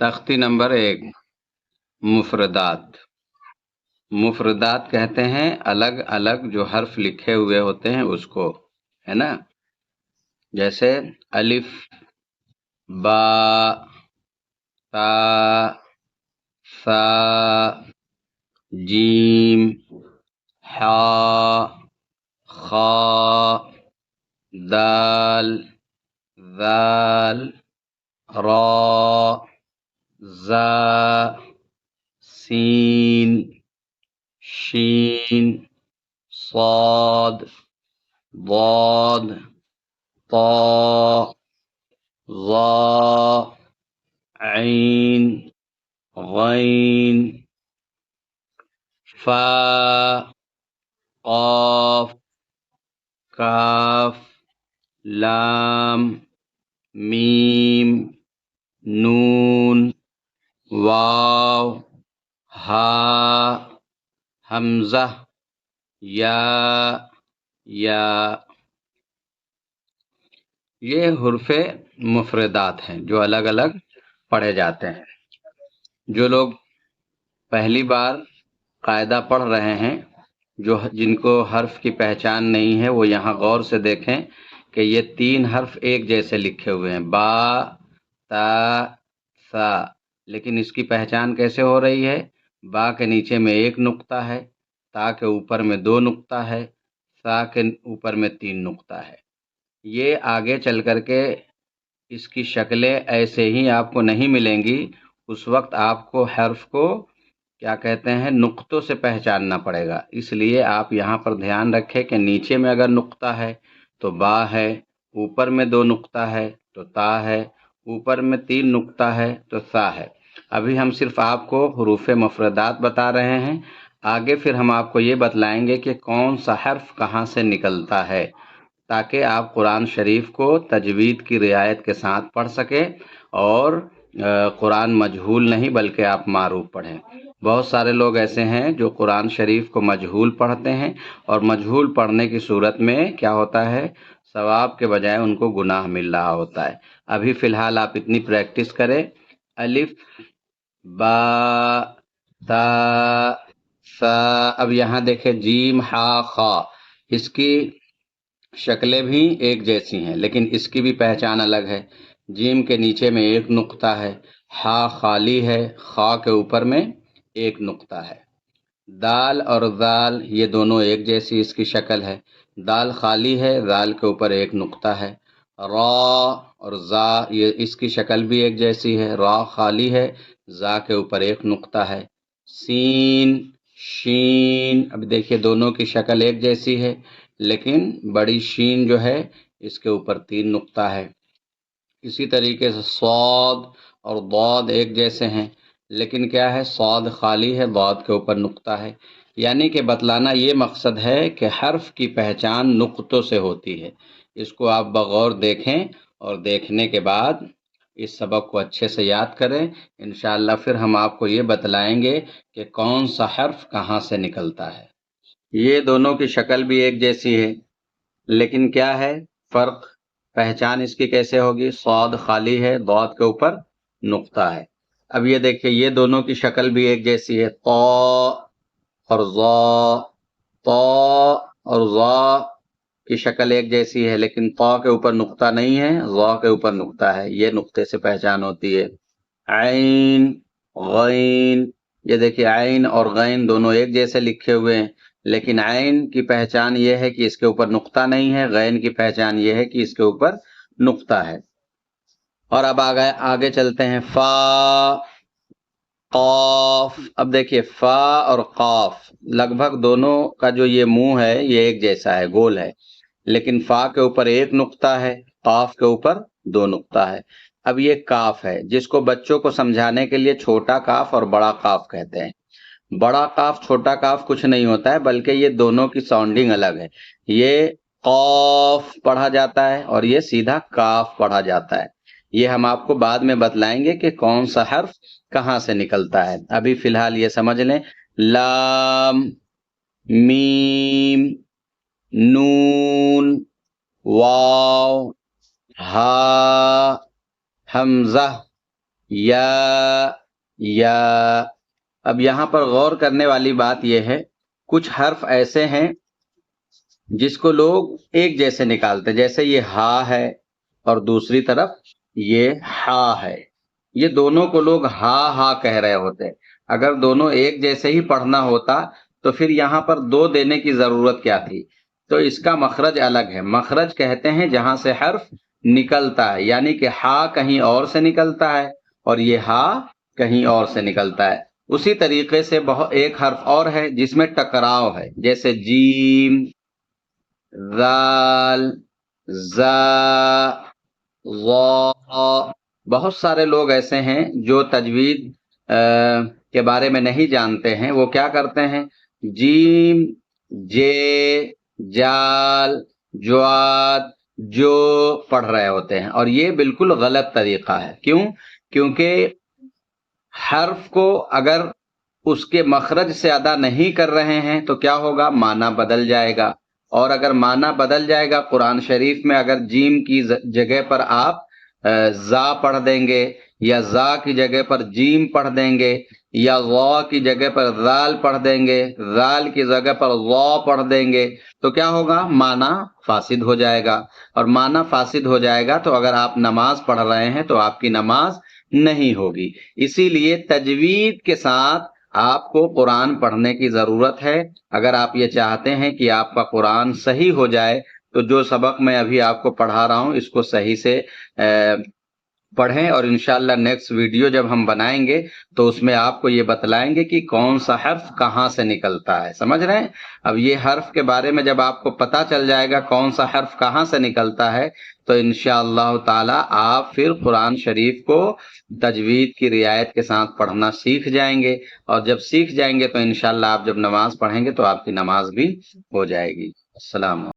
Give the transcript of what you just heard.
تختی نمبر 1، مفردات۔ مفردات کہتے ہیں الگ الگ جو حرف لکھے ہوئے ہوتے ہیں اس کو، ہے نا؟ جیسے الف، با، تا، ثا، جیم، حا، خا، دال، ذال، را، زا، سین، شین، صاد، ضاد، طا، ظا، عین، غین، فا، قاف، کاف، لام، میم، نون، واو، ہا، حمزہ، یا۔ یہ حروف مفردات ہیں جو الگ الگ پڑھے جاتے ہیں۔ جو لوگ پہلی بار قاعدہ پڑھ رہے ہیں، جن کو حرف کی پہچان نہیں ہے، وہ یہاں غور سے دیکھیں کہ یہ 3 حرف ایک جیسے لکھے ہوئے ہیں، با، تا، ثا، لیکن اس کی پہچان کیسے ہو رہی ہے؟ با کے نیچے میں 1 نقطہ ہے، تا کے اوپر میں 2 نقطہ ہے، ثا کے اوپر میں 3 نقطہ ہے۔ یہ آگے چل کر کے اس کی شکلیں ایسے ہی آپ کو نہیں ملیں گی، اس وقت آپ کو حرف کو کیا کہتے ہیں، نقطوں سے پہچاننا پڑے گا۔ اس لیے آپ یہاں پر دھیان رکھیں کہ نیچے میں اگر نقطہ ہے تو با ہے، اوپر میں 2 نقطہ ہے تو تا ہے، اوپر میں 3 نقطہ ہے تو ثا ہے۔ ابھی ہم صرف آپ کو حروف مفردات بتا رہے ہیں، آگے پھر ہم آپ کو یہ بتلائیں گے کہ کون سا حرف کہاں سے نکلتا ہے، تاکہ آپ قرآن شریف کو تجوید کی رعایت کے ساتھ پڑھ سکیں اور قرآن مجہول نہیں بلکہ آپ معروف پڑھیں۔ بہت سارے لوگ ایسے ہیں جو قرآن شریف کو مجہول پڑھتے ہیں، اور مجہول پڑھنے کی صورت میں کیا ہوتا ہے، ثواب کے بجائے ان کو گناہ مل رہا ہوتا ہے۔ ابھی فی الحال آپ اتنی پریکٹس کریں، الف، با، تا، ثا۔ اب یہاں دیکھیں جیم، ہا، خا، اس کی شکلیں بھی ایک جیسی ہیں لیکن اس کی بھی پہچان الگ ہے۔ جیم کے نیچے میں 1 نقطہ ہے، ہا خالی ہے، خا کے اوپر میں 1 نقطہ ہے۔ دال اور ذال یہ دونوں ایک جیسی اس کی شکل ہے، دال خالی ہے، ذال کے اوپر 1 نقطہ ہے۔ را اور زا یہ اس کی شکل بھی ایک جیسی ہے، را خالی ہے، زا کے اوپر 1 نقطہ ہے۔ سین، شین، اب دیکھیے دونوں کی شکل ایک جیسی ہے لیکن بڑی شین جو ہے اس کے اوپر 3 نقطہ ہے۔ اسی طریقے سے صاد اور ضاد ایک جیسے ہیں لیکن کیا ہے، صاد خالی ہے، ضاد کے اوپر نقطہ ہے۔ یعنی کہ بتلانا یہ مقصد ہے کہ حرف کی پہچان نقطوں سے ہوتی ہے۔ اس کو آپ بغور دیکھیں اور دیکھنے کے بعد اس سبق کو اچھے سے یاد کریں۔ انشاءاللہ پھر ہم آپ کو یہ بتلائیں گے کہ کون سا حرف کہاں سے نکلتا ہے۔ یہ دونوں کی شکل بھی ایک جیسی ہے لیکن کیا ہے فرق، پہچان اس کی کیسے ہوگی؟ صاد خالی ہے، ضاد کے اوپر نقطہ ہے۔ اب یہ دیکھیں یہ دونوں کی شکل بھی ایک جیسی ہے، طا اور ظا، طا اور ظا کی شکل ایک جیسی ہے لیکن طا کے اوپر نقطہ نہیں ہے، ظا کے اوپر نقطہ ہے، یہ نقطے سے پہچان ہوتی ہے۔ عین، غین، یہ دیکھیے عین اور غین دونوں ایک جیسے لکھے ہوئے ہیں لیکن عین کی پہچان یہ ہے کہ اس کے اوپر نقطہ نہیں ہے، غین کی پہچان یہ ہے کہ اس کے اوپر نقطہ ہے۔ اور اب آگے چلتے ہیں، فا، قاف۔ اب دیکھیے فا اور قاف لگ بھگ دونوں کا جو یہ منہ ہے یہ ایک جیسا ہے، گول ہے، لیکن فا کے اوپر 1 نقطہ ہے، قاف کے اوپر 2 نقطہ ہے۔ اب یہ کاف ہے جس کو بچوں کو سمجھانے کے لیے چھوٹا کاف اور بڑا کاف کہتے ہیں۔ بڑا کاف چھوٹا کاف کچھ نہیں ہوتا ہے بلکہ یہ دونوں کی ساؤنڈنگ الگ ہے، یہ قاف پڑھا جاتا ہے اور یہ سیدھا کاف پڑھا جاتا ہے۔ یہ ہم آپ کو بعد میں بتلائیں گے کہ کون سا حرف کہاں سے نکلتا ہے۔ ابھی فی الحال یہ سمجھ لیں، لام، میم، نون، واو، ہا، حمزہ، یا اب یہاں پر غور کرنے والی بات یہ ہے، کچھ حرف ایسے ہیں جس کو لوگ ایک جیسے نکالتے، جیسے یہ ہا ہے اور دوسری طرف یہ ہا ہے، یہ دونوں کو لوگ ہا ہا کہہ رہے ہوتے۔ اگر دونوں ایک جیسے ہی پڑھنا ہوتا تو پھر یہاں پر دو دینے کی ضرورت کیا تھی؟ تو اس کا مخرج الگ ہے۔ مخرج کہتے ہیں جہاں سے حرف نکلتا ہے، یعنی کہ ہا کہیں اور سے نکلتا ہے اور یہ ہا کہیں اور سے نکلتا ہے۔ اسی طریقے سے ایک حرف اور ہے جس میں ٹکراؤ ہے، جیسے جیم، ذال، زا، ظا۔ بہت سارے لوگ ایسے ہیں جو تجوید کے بارے میں نہیں جانتے ہیں، وہ کیا کرتے ہیں، جیم، جے، جال، جواد، جو پڑھ رہے ہوتے ہیں، اور یہ بالکل غلط طریقہ ہے۔ کیوں؟ کیونکہ حرف کو اگر اس کے مخرج سے ادا نہیں کر رہے ہیں تو کیا ہوگا، معنی بدل جائے گا، اور اگر معنی بدل جائے گا، قرآن شریف میں اگر جیم کی جگہ پر آپ زا پڑھ دیں گے، یا زا کی جگہ پر جیم پڑھ دیں گے، یا وا کی جگہ پر ذال پڑھ دیں گے، ذال کی جگہ پر وا پڑھ دیں گے، تو کیا ہوگا، معنی فاسد ہو جائے گا، اور معنی فاسد ہو جائے گا تو اگر آپ نماز پڑھ رہے ہیں تو آپ کی نماز نہیں ہوگی۔ اسی لیے تجوید کے ساتھ آپ کو قرآن پڑھنے کی ضرورت ہے۔ اگر آپ یہ چاہتے ہیں کہ آپ کا قرآن صحیح ہو جائے تو جو سبق میں ابھی آپ کو پڑھا رہا ہوں اس کو صحیح سے پڑھیں، اور انشاءاللہ نیکسٹ ویڈیو جب ہم بنائیں گے تو اس میں آپ کو یہ بتلائیں گے کہ کون سا حرف کہاں سے نکلتا ہے۔ سمجھ رہے ہیں؟ اب یہ حرف کے بارے میں جب آپ کو پتہ چل جائے گا کون سا حرف کہاں سے نکلتا ہے تو انشاءاللہ تعالی آپ پھر قرآن شریف کو تجوید کی رعایت کے ساتھ پڑھنا سیکھ جائیں گے، اور جب سیکھ جائیں گے تو انشاءاللہ آپ جب نماز پڑھیں گے تو آپ کی نماز بھی ہو جائے گی۔ السلام علیکم۔